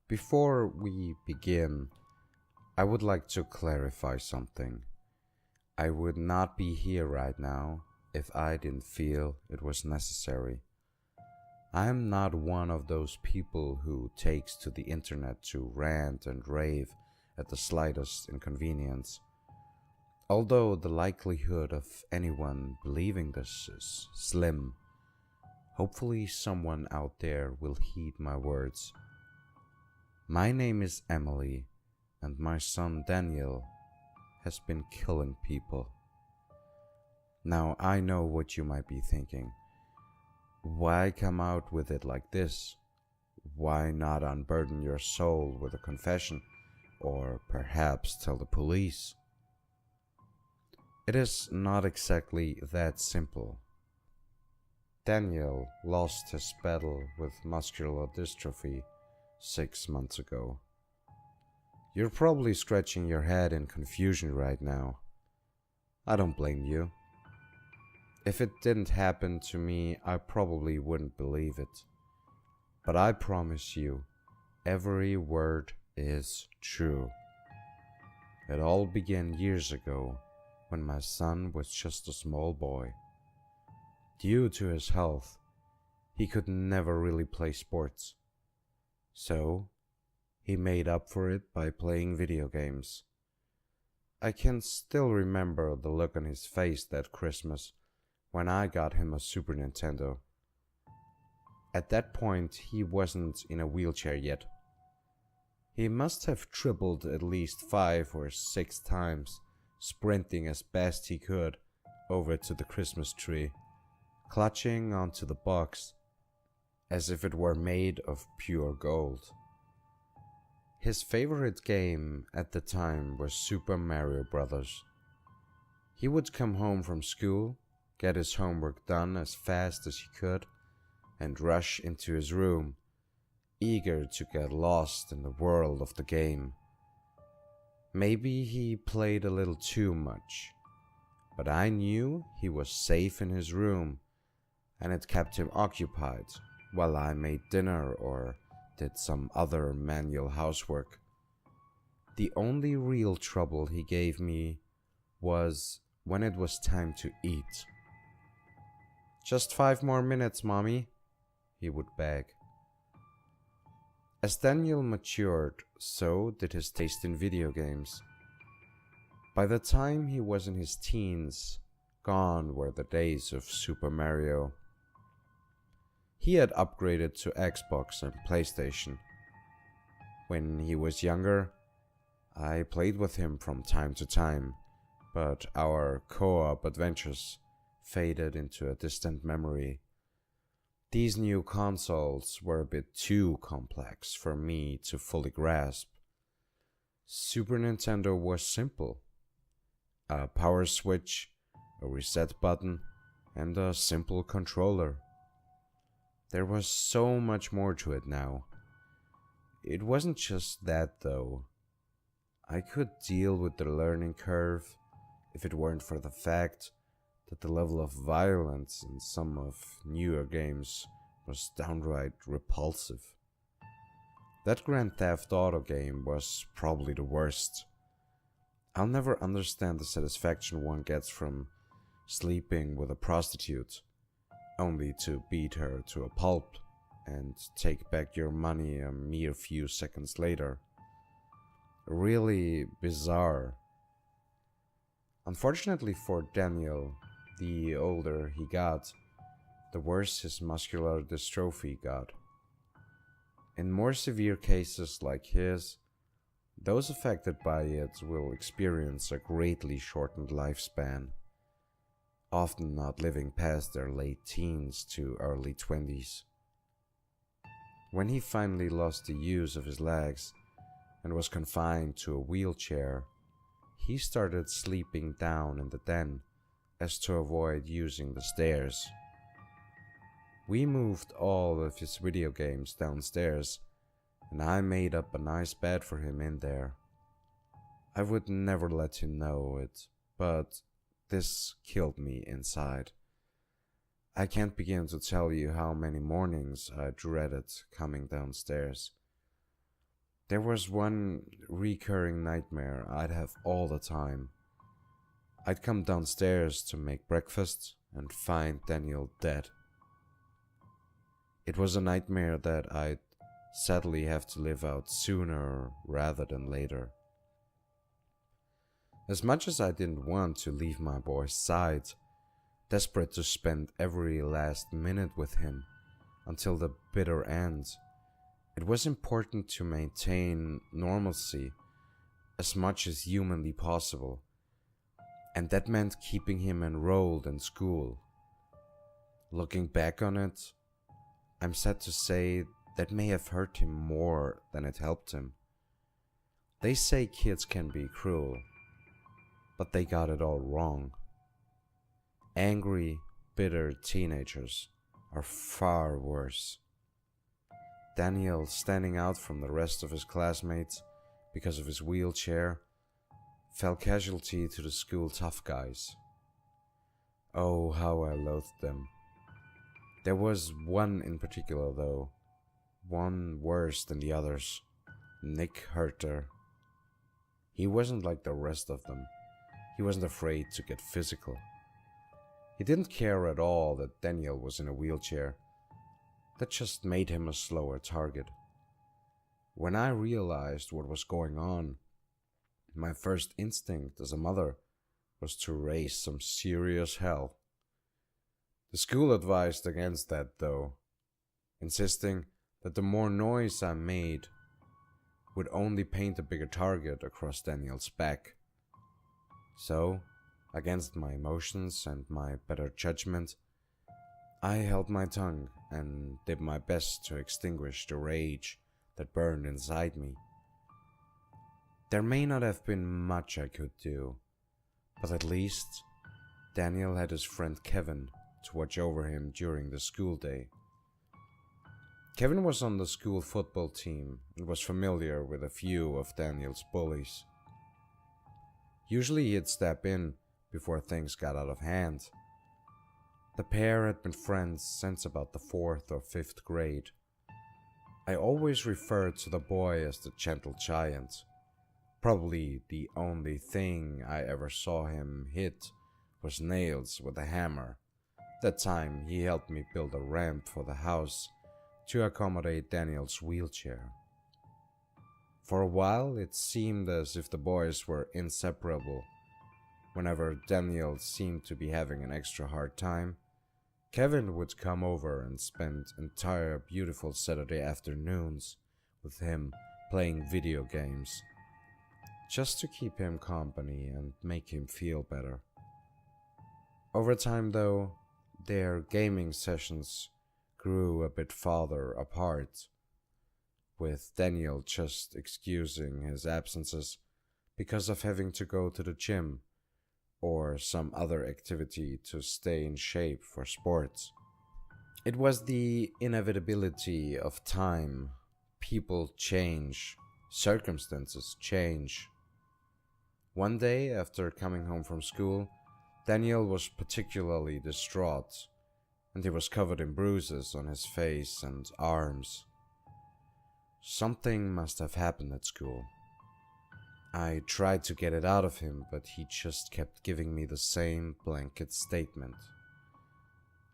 Before we begin, I would like to clarify something. I would not be here right now if I didn't feel it was necessary. I am not one of those people who takes to the internet to rant and rave at the slightest inconvenience. Although the likelihood of anyone believing this is slim, hopefully someone out there will heed my words. My name is Emily, and my son Daniel has been killing people. Now I know what you might be thinking. Why come out with it like this? Why not unburden your soul with a confession, or perhaps tell the police? It is not exactly that simple. Daniel lost his battle with muscular dystrophy 6 months ago. You're probably scratching your head in confusion right now. I don't blame you. If it didn't happen to me, I probably wouldn't believe it. But I promise you, every word is true. It all began years ago, when my son was just a small boy. Due to his health, he could never really play sports. So, he made up for it by playing video games. I can still remember the look on his face that Christmas when I got him a Super Nintendo. At that point, he wasn't in a wheelchair yet. He must have tripled at least 5 or 6 times, sprinting as best he could over to the Christmas tree, clutching onto the box as if it were made of pure gold. His favorite game at the time was Super Mario Bros. He would come home from school, get his homework done as fast as he could, and rush into his room, eager to get lost in the world of the game. Maybe he played a little too much, but I knew he was safe in his room, and it kept him occupied while I made dinner or did some other manual housework. The only real trouble he gave me was when it was time to eat. "Just 5 more minutes, Mommy," he would beg. As Daniel matured, so did his taste in video games. By the time he was in his teens, gone were the days of Super Mario. He had upgraded to Xbox and PlayStation. When he was younger, I played with him from time to time, but our co-op adventures faded into a distant memory. These new consoles were a bit too complex for me to fully grasp. Super Nintendo was simple. A power switch, a reset button, and a simple controller. There was so much more to it now. It wasn't just that though. I could deal with the learning curve if it weren't for the fact that the level of violence in some of newer games was downright repulsive. That Grand Theft Auto game was probably the worst. I'll never understand the satisfaction one gets from sleeping with a prostitute, only to beat her to a pulp and take back your money a mere few seconds later. Really bizarre. Unfortunately for Daniel, the older he got, the worse his muscular dystrophy got. In more severe cases like his, those affected by it will experience a greatly shortened lifespan, often not living past their late teens to early 20s. When he finally lost the use of his legs and was confined to a wheelchair, he started sleeping down in the den as to avoid using the stairs. We moved all of his video games downstairs, and I made up a nice bed for him in there. I would never let him know it, but this killed me inside. I can't begin to tell you how many mornings I dreaded coming downstairs. There was one recurring nightmare I'd have all the time. I'd come downstairs to make breakfast and find Daniel dead. It was a nightmare that I'd sadly have to live out sooner rather than later. As much as I didn't want to leave my boy's side, desperate to spend every last minute with him until the bitter end, it was important to maintain normalcy as much as humanly possible, and that meant keeping him enrolled in school. Looking back on it, I'm sad to say that may have hurt him more than it helped him. They say kids can be cruel, but they got it all wrong. Angry, bitter teenagers are far worse. Daniel, standing out from the rest of his classmates because of his wheelchair, fell casualty to the school tough guys. Oh, how I loathed them. There was one in particular though, one worse than the others, Nick Herter. He wasn't like the rest of them. He wasn't afraid to get physical. He didn't care at all that Daniel was in a wheelchair. That just made him a slower target. When I realized what was going on, my first instinct as a mother was to raise some serious hell. The school advised against that though, insisting that the more noise I made would only paint a bigger target across Daniel's back. So, against my emotions and my better judgment, I held my tongue and did my best to extinguish the rage that burned inside me. There may not have been much I could do, but at least Daniel had his friend Kevin to watch over him during the school day. Kevin was on the school football team and was familiar with a few of Daniel's bullies. Usually he'd step in before things got out of hand. The pair had been friends since about the 4th or 5th grade. I always referred to the boy as the gentle giant. Probably the only thing I ever saw him hit was nails with a hammer. That time he helped me build a ramp for the house to accommodate Daniel's wheelchair. For a while it seemed as if the boys were inseparable. Whenever Daniel seemed to be having an extra hard time, Kevin would come over and spend entire beautiful Saturday afternoons with him playing video games, just to keep him company and make him feel better. Over time though, their gaming sessions grew a bit farther apart, with Daniel just excusing his absences because of having to go to the gym or some other activity to stay in shape for sports. It was the inevitability of time. People change, circumstances change. One day, after coming home from school, Daniel was particularly distraught, and he was covered in bruises on his face and arms. Something must have happened at school. I tried to get it out of him, but he just kept giving me the same blanket statement.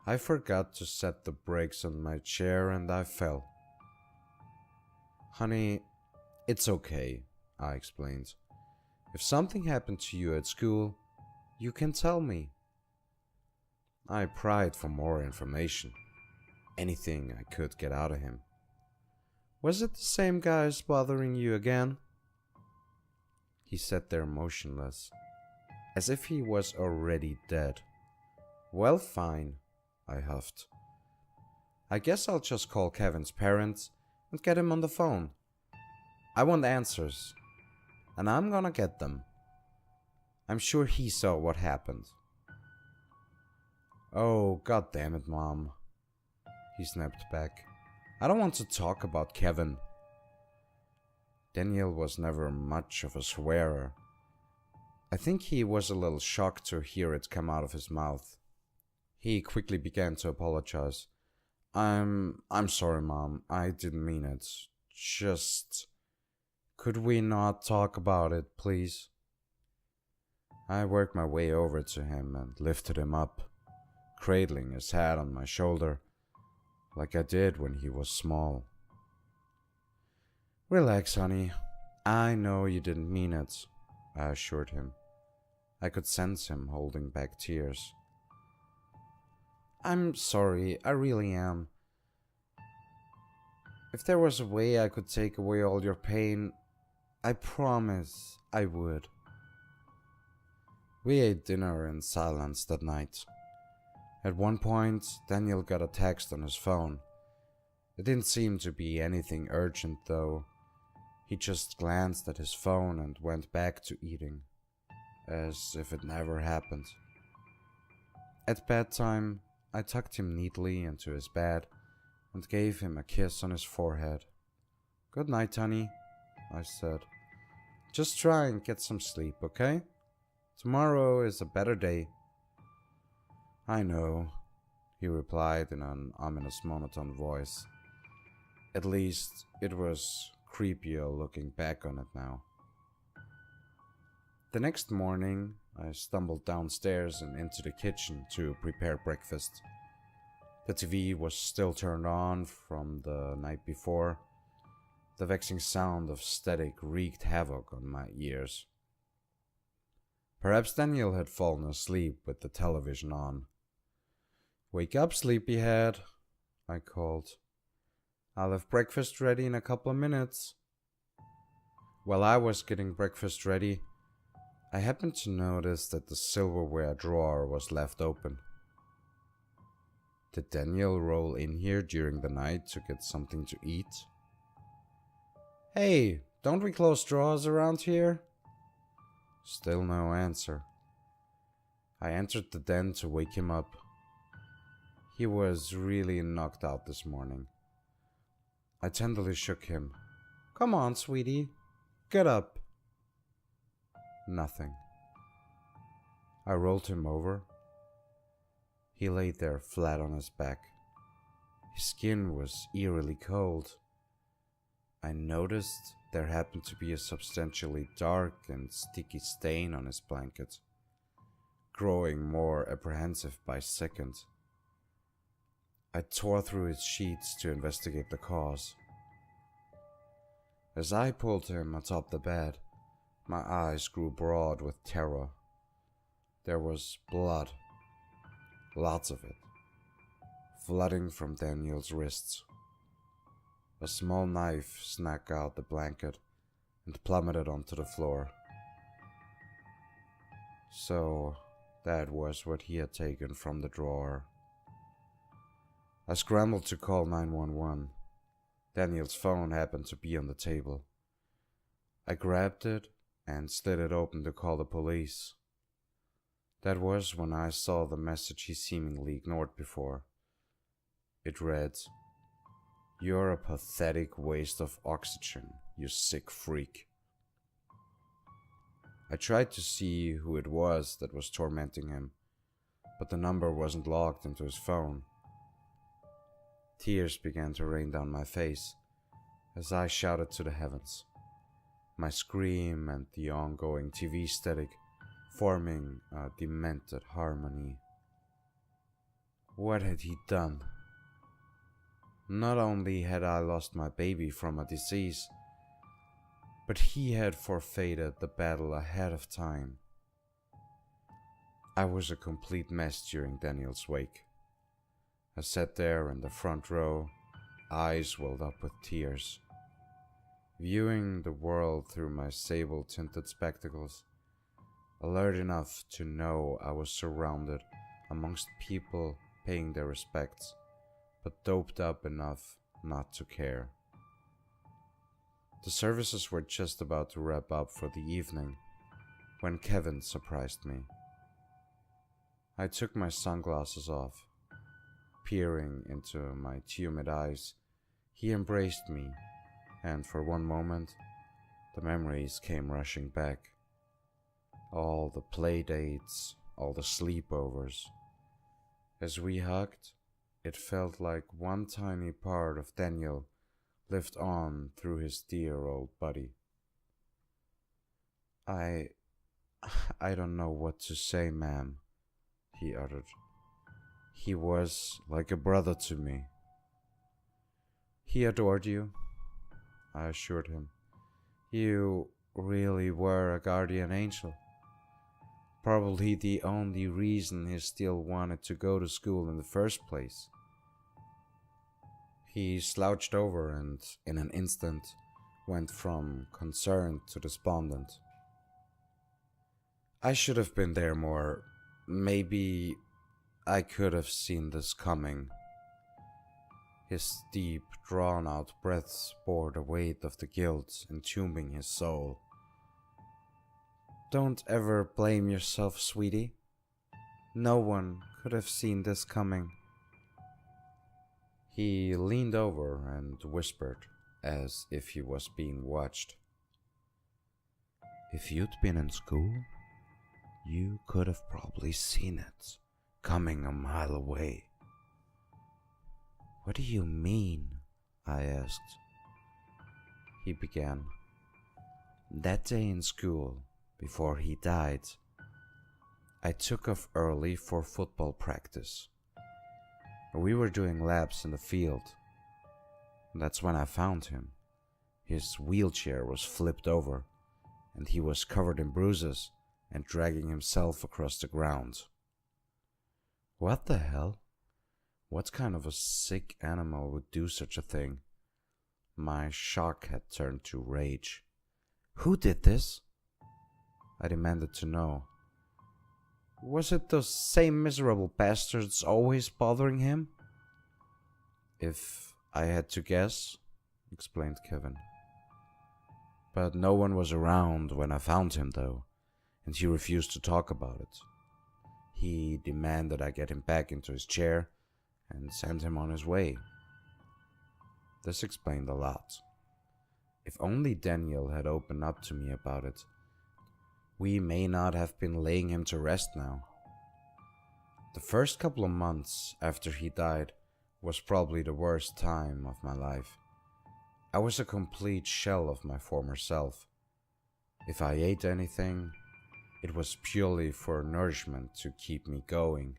I forgot to set the brakes on my chair and I fell. "Honey, it's okay," I explained. "If something happened to you at school, you can tell me." I pried for more information, anything I could get out of him. "Was it the same guys bothering you again?" He sat there motionless, as if he was already dead. "Well, fine," I huffed. "I guess I'll just call Kevin's parents and get him on the phone. I want answers, and I'm gonna get them. I'm sure he saw what happened." "Oh, god damn it, Mom," he snapped back. "I don't want to talk about Kevin." Daniel was never much of a swearer. I think he was a little shocked to hear it come out of his mouth. He quickly began to apologize. I'm sorry, Mom. I didn't mean it. Just..." Could we not talk about it, please? I worked my way over to him and lifted him up, cradling his head on my shoulder, like I did when he was small. Relax, honey. I know you didn't mean it, I assured him. I could sense him holding back tears. I'm sorry, I really am. If there was a way I could take away all your pain, I promise I would. We ate dinner in silence that night. At one point, Daniel got a text on his phone. It didn't seem to be anything urgent, though. He just glanced at his phone and went back to eating, as if it never happened. At bedtime, I tucked him neatly into his bed and gave him a kiss on his forehead. Good night, honey, I said. Just try and get some sleep, okay? Tomorrow is a better day. I know, he replied in an ominous monotone voice. At least it was creepier looking back on it now. The next morning, I stumbled downstairs and into the kitchen to prepare breakfast. The TV was still turned on from the night before. The vexing sound of static wreaked havoc on my ears. Perhaps Daniel had fallen asleep with the television on. Wake up, sleepyhead, I called. I'll have breakfast ready in a couple of minutes. While I was getting breakfast ready, I happened to notice that the silverware drawer was left open. Did Daniel roll in here during the night to get something to eat? Hey, don't we close drawers around here? Still no answer. I entered the den to wake him up. He was really knocked out this morning. I tenderly shook him. Come on, sweetie. Get up. Nothing. I rolled him over. He lay there flat on his back. His skin was eerily cold. I noticed there happened to be a substantially dark and sticky stain on his blanket, growing more apprehensive by second. I tore through his sheets to investigate the cause. As I pulled him atop the bed, my eyes grew broad with terror. There was blood, lots of it, flooding from Daniel's wrists. A small knife snuck out the blanket and plummeted onto the floor. So that was what he had taken from the drawer. I scrambled to call 911. Daniel's phone happened to be on the table. I grabbed it and slid it open to call the police. That was when I saw the message he seemingly ignored before. It read, "You're a pathetic waste of oxygen, you sick freak." I tried to see who it was that was tormenting him, but the number wasn't logged into his phone. Tears began to rain down my face as I shouted to the heavens, my scream and the ongoing TV static forming a demented harmony. What had he done? Not only had I lost my baby from a disease, but he had forfeited the battle ahead of time. I was a complete mess during Daniel's wake. I sat there in the front row, eyes welled up with tears, viewing the world through my sable-tinted spectacles, alert enough to know I was surrounded amongst people paying their respects, but doped up enough not to care. The services were just about to wrap up for the evening when Kevin surprised me. I took my sunglasses off. Peering into my tumid eyes, he embraced me, and for one moment, the memories came rushing back. All the play dates, all the sleepovers. As we hugged, it felt like one tiny part of Daniel lived on through his dear old body. I. I don't know what to say, ma'am, he uttered. He was like a brother to me. He adored you, I assured him. You really were a guardian angel. Probably the only reason he still wanted to go to school in the first place. He slouched over and, in an instant, went from concerned to despondent. I should have been there more. Maybe I could have seen this coming. His deep, drawn-out breaths bore the weight of the guilt entombing his soul. Don't ever blame yourself, sweetie. No one could have seen this coming. He leaned over and whispered, as if he was being watched. If you'd been in school, you could have probably seen it, coming a mile away. What do you mean? I asked. He began. That day in school, before he died, I took off early for football practice. We were doing laps in the field. That's when I found him. His wheelchair was flipped over, and he was covered in bruises and dragging himself across the ground. What the hell? What kind of a sick animal would do such a thing? My shock had turned to rage. Who did this? I demanded to know. Was it those same miserable bastards always bothering him? If I had to guess, explained Kevin. But no one was around when I found him, though, and he refused to talk about it. He demanded I get him back into his chair and send him on his way. This explained a lot. If only Daniel had opened up to me about it, we may not have been laying him to rest now. The first couple of months after he died was probably the worst time of my life. I was a complete shell of my former self. If I ate anything, it was purely for nourishment to keep me going.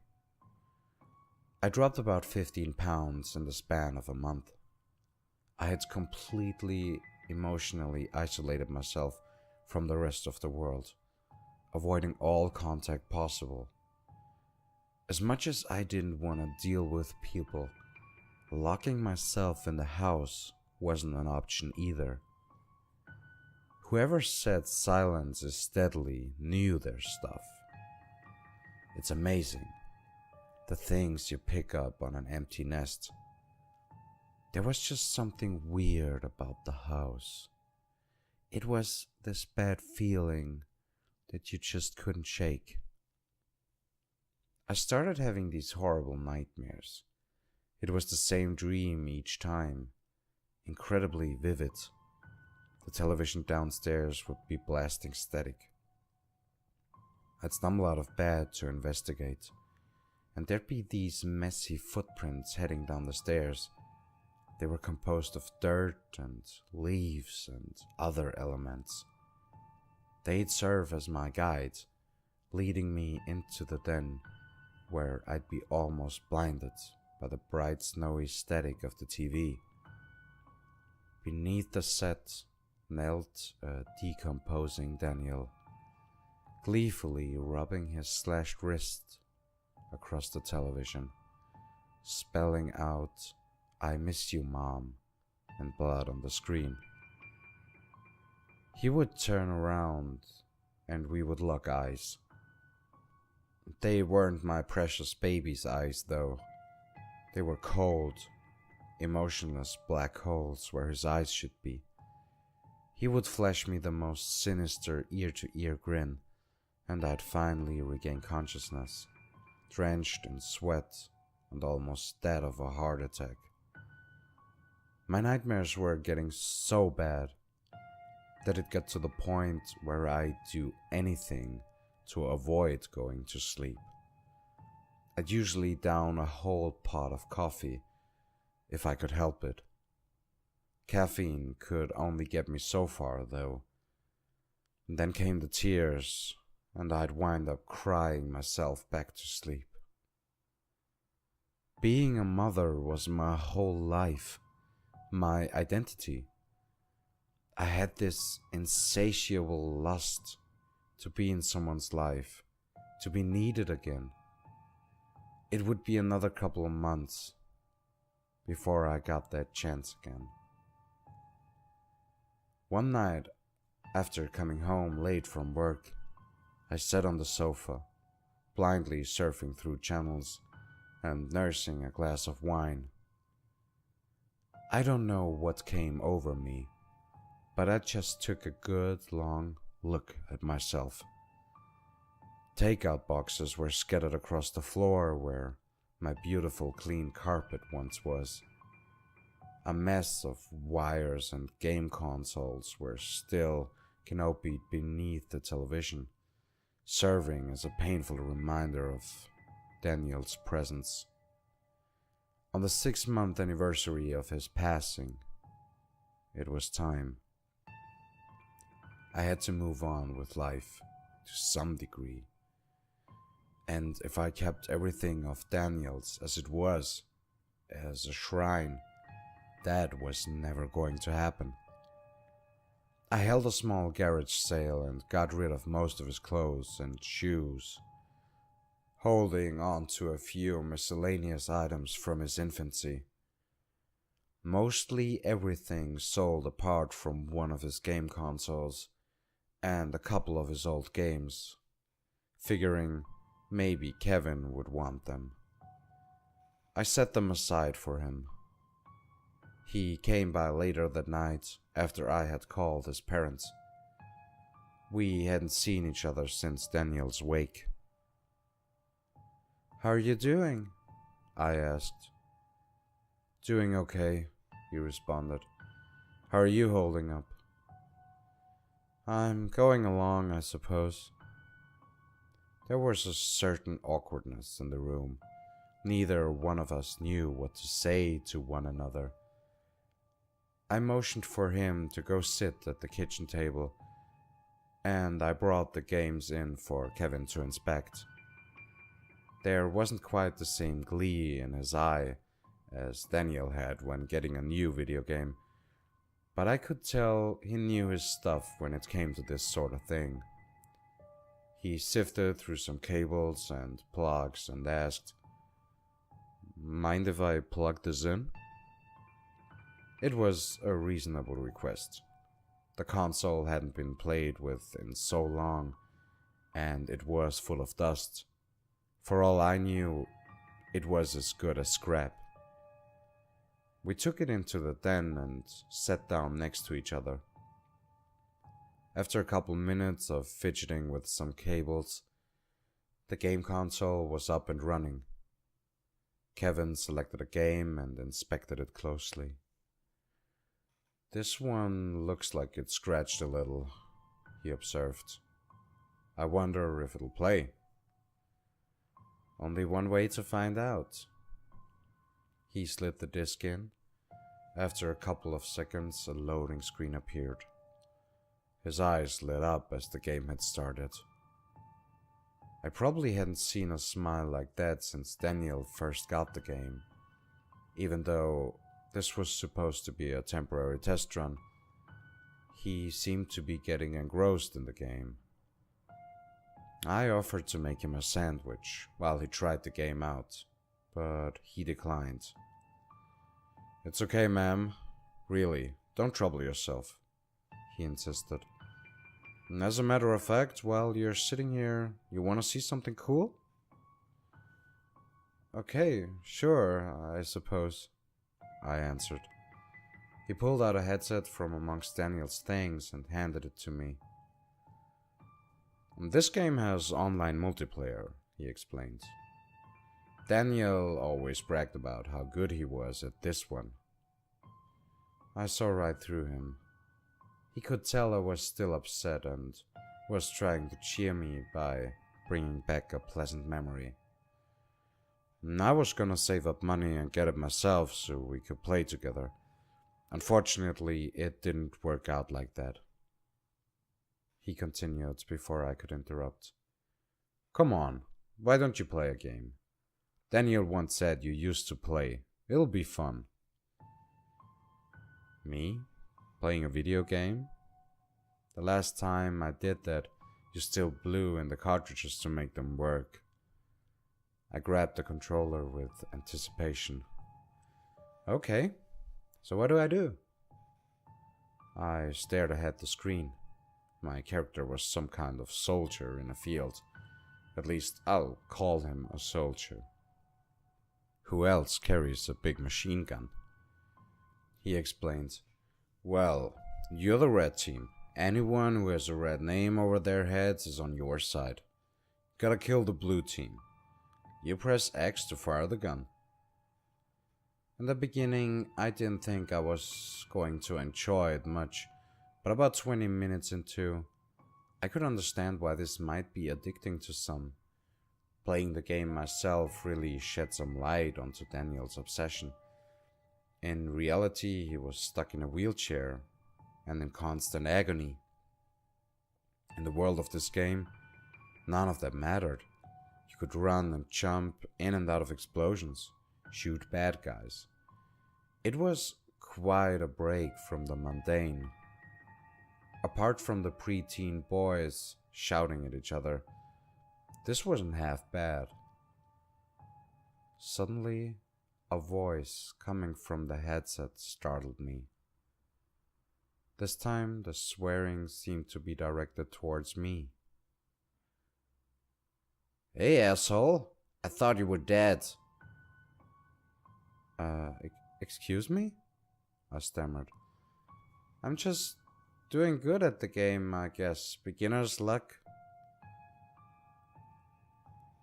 I dropped about 15 pounds in the span of a month. I had completely emotionally isolated myself from the rest of the world, avoiding all contact possible. As much as I didn't want to deal with people, locking myself in the house wasn't an option either. Whoever said silence is deadly knew their stuff. It's amazing, the things you pick up on an empty nest. There was just something weird about the house. It was this bad feeling that you just couldn't shake. I started having these horrible nightmares. It was the same dream each time, incredibly vivid. The television downstairs would be blasting static. I'd stumble out of bed to investigate, and there'd be these messy footprints heading down the stairs. They were composed of dirt and leaves and other elements. They'd serve as my guide, leading me into the den, where I'd be almost blinded by the bright snowy static of the TV. Beneath the set knelt a decomposing Daniel, gleefully rubbing his slashed wrist across the television, spelling out, "I miss you, Mom," in blood on the screen. He would turn around and we would lock eyes. They weren't my precious baby's eyes, though. They were cold, emotionless black holes where his eyes should be. He would flash me the most sinister ear-to-ear grin, and I'd finally regain consciousness, drenched in sweat and almost dead of a heart attack. My nightmares were getting so bad that it got to the point where I'd do anything to avoid going to sleep. I'd usually down a whole pot of coffee if I could help it. Caffeine could only get me so far, though. And then came the tears, and I'd wind up crying myself back to sleep. Being a mother was my whole life, my identity. I had this insatiable lust to be in someone's life, to be needed again. It would be another couple of months before I got that chance again. One night, after coming home late from work, I sat on the sofa, blindly surfing through channels and nursing a glass of wine. I don't know what came over me, but I just took a good long look at myself. Takeout boxes were scattered across the floor where my beautiful clean carpet once was. A mess of wires and game consoles were still canopied beneath the television, serving as a painful reminder of Daniel's presence. On the 6-month anniversary of his passing, it was time. I had to move on with life to some degree. And if I kept everything of Daniel's as it was, as a shrine, that was never going to happen. I held a small garage sale and got rid of most of his clothes and shoes, holding on to a few miscellaneous items from his infancy. Mostly everything sold apart from one of his game consoles and a couple of his old games, figuring maybe Kevin would want them. I set them aside for him. He came by later that night after I had called his parents. We hadn't seen each other since Daniel's wake. "How are you doing?" I asked. "Doing okay," he responded. "How are you holding up?" "I'm going along, I suppose." There was a certain awkwardness in the room. Neither one of us knew what to say to one another. I motioned for him to go sit at the kitchen table, and I brought the games in for Kevin to inspect. There wasn't quite the same glee in his eye as Daniel had when getting a new video game, but I could tell he knew his stuff when it came to this sort of thing. He sifted through some cables and plugs and asked, "Mind if I plug this in?" It was a reasonable request. The console hadn't been played with in so long, and it was full of dust. For all I knew, it was as good as scrap. We took it into the den and sat down next to each other. After a couple minutes of fidgeting with some cables, the game console was up and running. Kevin selected a game and inspected it closely. "This one looks like it's scratched a little," he observed. "I wonder if it'll play." "Only one way to find out." He slid the disc in. After a couple of seconds, a loading screen appeared. His eyes lit up as the game had started. I probably hadn't seen a smile like that since Daniel first got the game. Even though this was supposed to be a temporary test run, he seemed to be getting engrossed in the game. I offered to make him a sandwich while he tried the game out, but he declined. "It's okay, ma'am. Really, don't trouble yourself," he insisted. "And as a matter of fact, while you're sitting here, you want to see something cool?" "Okay, sure, I suppose," I answered. He pulled out a headset from amongst Daniel's things and handed it to me. "This game has online multiplayer," he explained. Daniel always bragged about how good he was at this one. I saw right through him. He could tell I was still upset and was trying to cheer me by bringing back a pleasant memory. I was gonna save up money and get it myself so we could play together. Unfortunately, it didn't work out like that. he continued before I could interrupt. Come on, why don't you play a game? Daniel once said you used to play. It'll be fun. Me? Playing a video game? The last time I did that, you still blew in the cartridges to make them work. I grabbed the controller with anticipation. Okay, so what do I do? I stared ahead the screen. My character was some kind of soldier in a field. At least I'll call him a soldier. Who else carries a big machine gun? He explained. Well, you're the red team. Anyone who has a red name over their heads is on your side. Gotta kill the blue team. You press X to fire the gun. In the beginning, I didn't think I was going to enjoy it much, but about 20 minutes into, I could understand why this might be addicting to some. Playing the game myself really shed some light onto Daniel's obsession. In reality, he was stuck in a wheelchair and in constant agony. In the world of this game, none of that mattered. You could run and jump in and out of explosions, shoot bad guys. It was quite a break from the mundane. Apart from the preteen boys shouting at each other, this wasn't half bad. Suddenly, a voice coming from the headset startled me. This time, the swearing seemed to be directed towards me. Hey, asshole! I thought you were dead. Excuse me? I stammered. I'm just doing good at the game, I guess. Beginner's luck.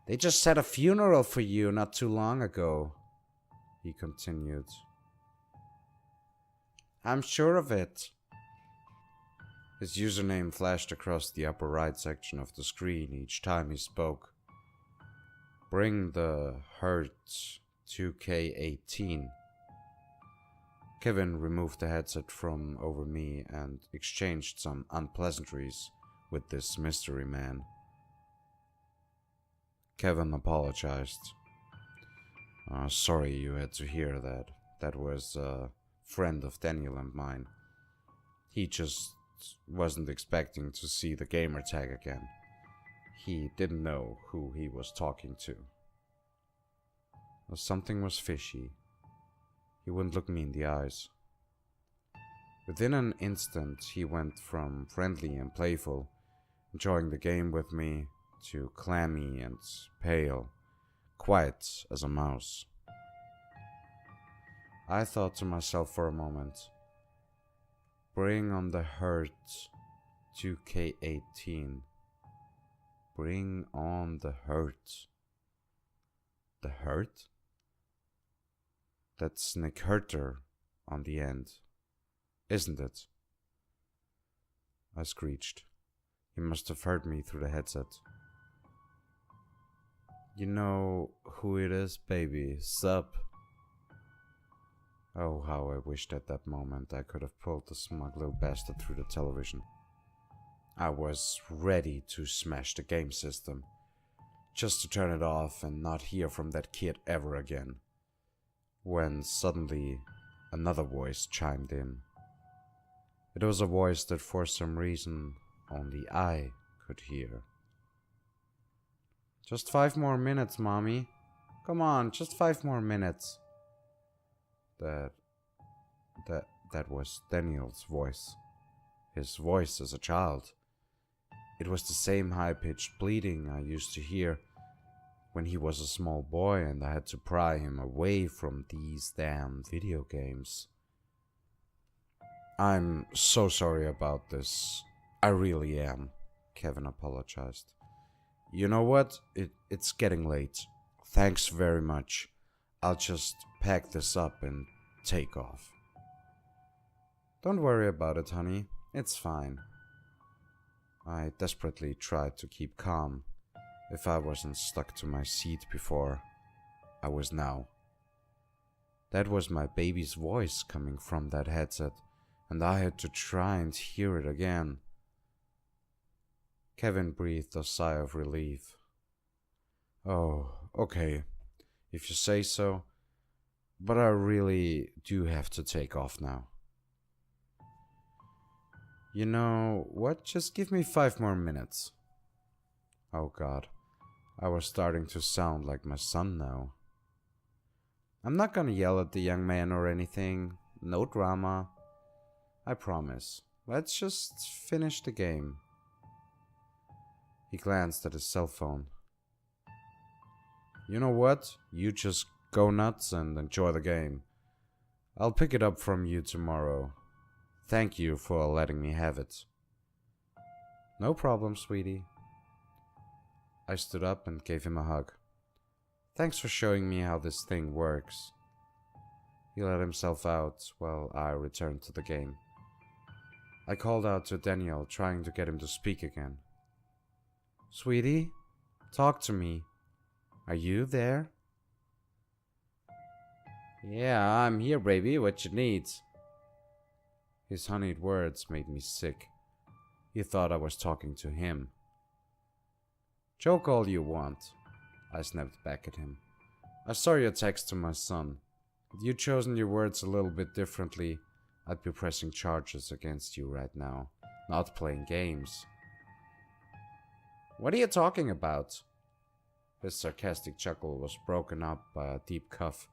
They just had a funeral for you not too long ago, he continued. I'm sure of it. His username flashed across the upper right section of the screen each time he spoke. Bring the Hurt 2K18. Kevin removed the headset from over me and exchanged some unpleasantries with this mystery man. Kevin apologized. Sorry you had to hear that. That was a friend of Daniel and mine. He just wasn't expecting to see the gamer tag again. He didn't know who he was talking to. Something was fishy. He wouldn't look me in the eyes. Within an instant, he went from friendly and playful, enjoying the game with me, to clammy and pale, quiet as a mouse. I thought to myself for a moment, bring on the Hurt 2K18. Bring on the Hurt. The Hurt? That's Nick Hurter on the end, isn't it? I screeched. He must have heard me through the headset. You know who it is, baby. Sup? Oh, how I wished at that moment I could have pulled the smug little bastard through the television. I was ready to smash the game system, just to turn it off and not hear from that kid ever again. When suddenly another voice chimed in. It was a voice that for some reason only I could hear. Just 5 more minutes, Mommy. Come on, just 5 more minutes. That was Daniel's voice. His voice as a child. It was the same high-pitched bleating I used to hear when he was a small boy and I had to pry him away from these damn video games. I'm so sorry about this. I really am, Kevin apologized. You know what? It's getting late. Thanks very much. I'll just pack this up and take off. Don't worry about it, honey. It's fine. I desperately tried to keep calm. If I wasn't stuck to my seat before, I was now. That was my baby's voice coming from that headset, and I had to try and hear it again. Kevin breathed a sigh of relief. Oh, okay, if you say so, but I really do have to take off now. You know what? Just give me 5 more minutes. Oh god, I was starting to sound like my son now. I'm not gonna yell at the young man or anything. No drama. I promise. Let's just finish the game. He glanced at his cell phone. You know what? You just go nuts and enjoy the game. I'll pick it up from you tomorrow. Thank you for letting me have it. No problem, sweetie. I stood up and gave him a hug. Thanks for showing me how this thing works. He let himself out while I returned to the game. I called out to Daniel, trying to get him to speak again. Sweetie, talk to me. Are you there? Yeah, I'm here, baby. What you need? His honeyed words made me sick. He thought I was talking to him. Joke all you want, I snapped back at him. I saw your text to my son. Had you chosen your words a little bit differently, I'd be pressing charges against you right now, not playing games. What are you talking about? His sarcastic chuckle was broken up by a deep cough.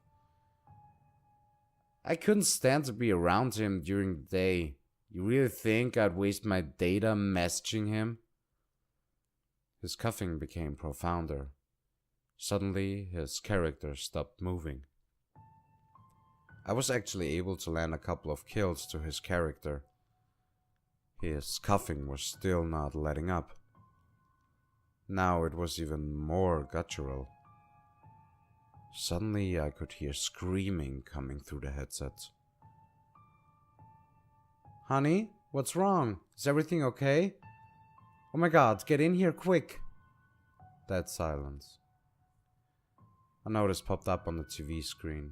I couldn't stand to be around him during the day. You really think I'd waste my data messaging him? His coughing became profounder. Suddenly, his character stopped moving. I was actually able to land a couple of kills to his character. His coughing was still not letting up. Now it was even more guttural. Suddenly I could hear screaming coming through the headset. Honey, what's wrong? Is everything okay? Oh my god, get in here quick! Dead silence. A notice popped up on the TV screen.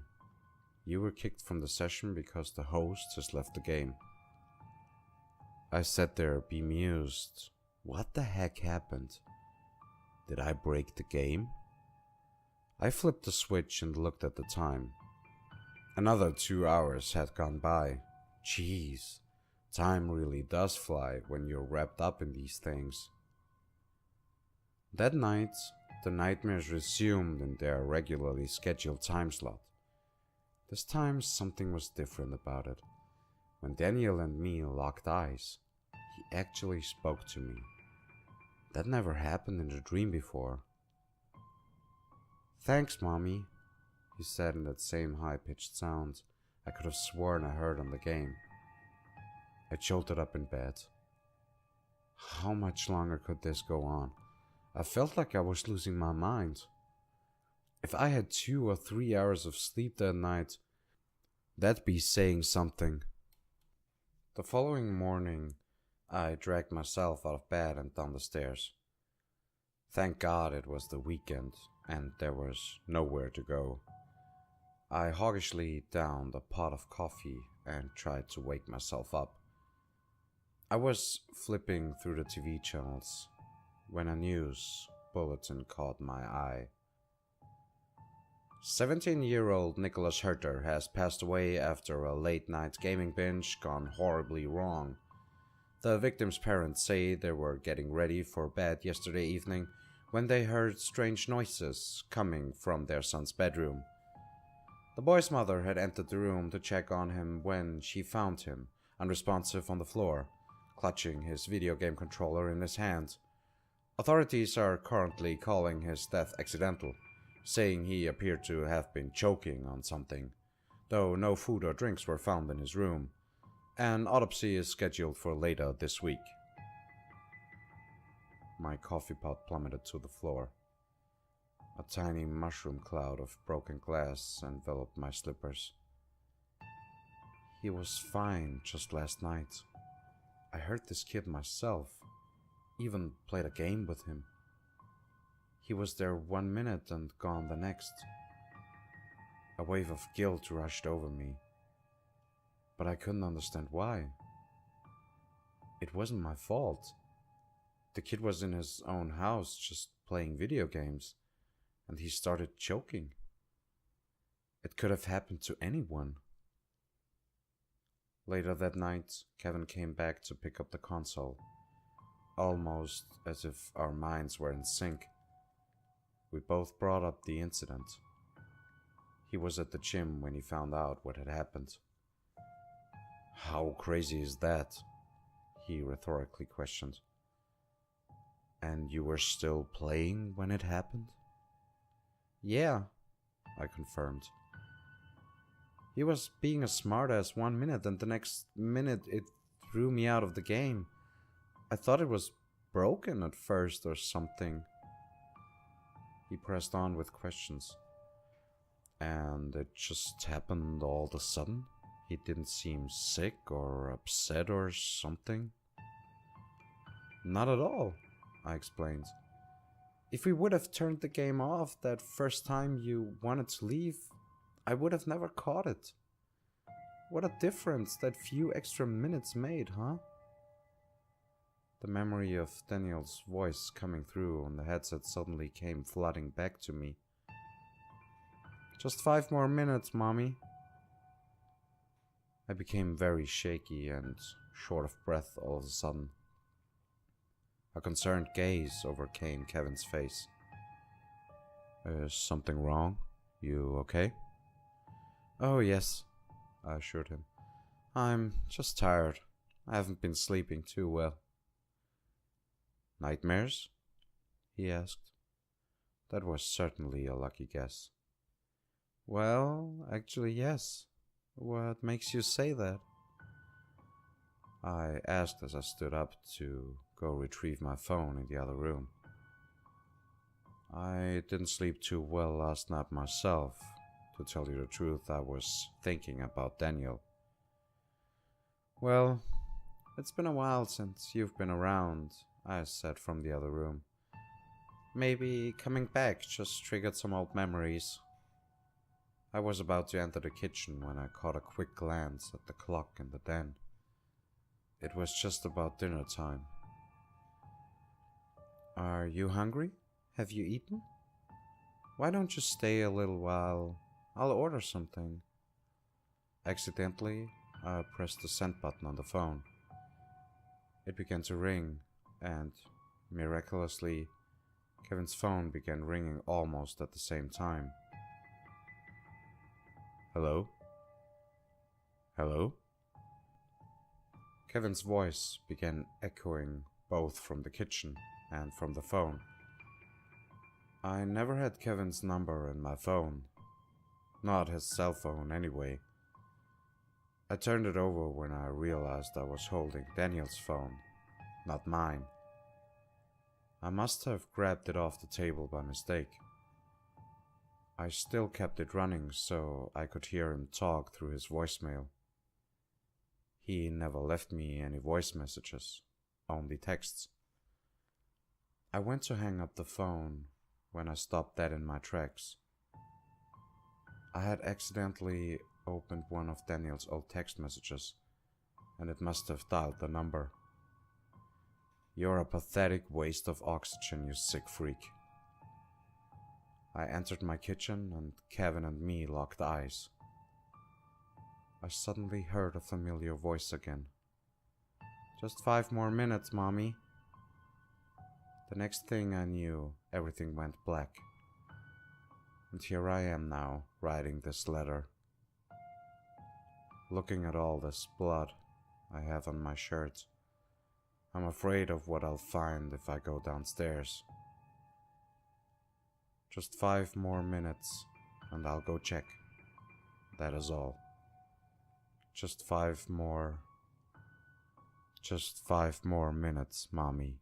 You were kicked from the session because the host has left the game. I sat there bemused. What the heck happened? Did I break the game? I flipped the switch and looked at the time. Another 2 hours had gone by. Jeez, time really does fly when you're wrapped up in these things. That night, the nightmares resumed in their regularly scheduled time slot. This time something was different about it. When Daniel and me locked eyes, he actually spoke to me. That never happened in the dream before. Thanks, Mommy, he said in that same high-pitched sound I could have sworn I heard on the game. I jolted up in bed. How much longer could this go on? I felt like I was losing my mind. If I had 2 or 3 hours of sleep that night, that'd be saying something. The following morning, I dragged myself out of bed and down the stairs. Thank God it was the weekend and there was nowhere to go. I hoggishly downed a pot of coffee and tried to wake myself up. I was flipping through the TV channels when a news bulletin caught my eye. 17-year-old Nicholas Herter has passed away after a late-night gaming binge gone horribly wrong. The victim's parents say they were getting ready for bed yesterday evening when they heard strange noises coming from their son's bedroom. The boy's mother had entered the room to check on him when she found him, unresponsive on the floor, clutching his video game controller in his hand. Authorities are currently calling his death accidental, saying he appeared to have been choking on something, though no food or drinks were found in his room. An autopsy is scheduled for later this week. My coffee pot plummeted to the floor. A tiny mushroom cloud of broken glass enveloped my slippers. He was fine just last night. I heard this kid myself, even played a game with him. He was there 1 minute and gone the next. A wave of guilt rushed over me, but I couldn't understand why. It wasn't my fault. The kid was in his own house just playing video games, and he started choking. It could have happened to anyone. Later that night, Kevin came back to pick up the console, almost as if our minds were in sync. We both brought up the incident. He was at the gym when he found out what had happened. How crazy is that? He rhetorically questioned. And you were still playing when it happened? Yeah, I confirmed. He was being a smartass 1 minute, and the next minute it threw me out of the game. I thought it was broken at first or something. He pressed on with questions. And it just happened all of a sudden? He didn't seem sick or upset or something? Not at all, I explained. If we would have turned the game off that first time you wanted to leave, I would have never caught it. What a difference that few extra minutes made, huh? The memory of Daniel's voice coming through on the headset suddenly came flooding back to me. Just 5 more minutes, Mommy. I became very shaky and short of breath all of a sudden. A concerned gaze overcame Kevin's face. Is something wrong? You okay? Oh, yes, I assured him. I'm just tired. I haven't been sleeping too well. Nightmares? He asked. That was certainly a lucky guess. Well, actually, yes. What makes you say that? I asked as I stood up to go retrieve my phone in the other room. I didn't sleep too well last night myself. To tell you the truth, I was thinking about Daniel. Well, it's been a while since you've been around, I said from the other room. Maybe coming back just triggered some old memories. I was about to enter the kitchen when I caught a quick glance at the clock in the den. It was just about dinner time. Are you hungry? Have you eaten? Why don't you stay a little while? I'll order something. Accidentally, I pressed the send button on the phone. It began to ring, and, miraculously, Kevin's phone began ringing almost at the same time. Hello? Hello? Kevin's voice began echoing both from the kitchen and from the phone. I never had Kevin's number in my phone. Not his cell phone, anyway. I turned it over when I realized I was holding Daniel's phone, not mine. I must have grabbed it off the table by mistake. I still kept it running so I could hear him talk through his voicemail. He never left me any voice messages, only texts. I went to hang up the phone when I stopped dead in my tracks. I had accidentally opened one of Daniel's old text messages, and it must have dialed the number. You're a pathetic waste of oxygen, you sick freak. I entered my kitchen and Kevin and me locked eyes. I suddenly heard a familiar voice again. Just 5 more minutes, Mommy. The next thing I knew, everything went black. And here I am now, writing this letter. Looking at all this blood I have on my shirt, I'm afraid of what I'll find if I go downstairs. Just 5 more minutes, and I'll go check. That is all. Just 5 more minutes, Mommy.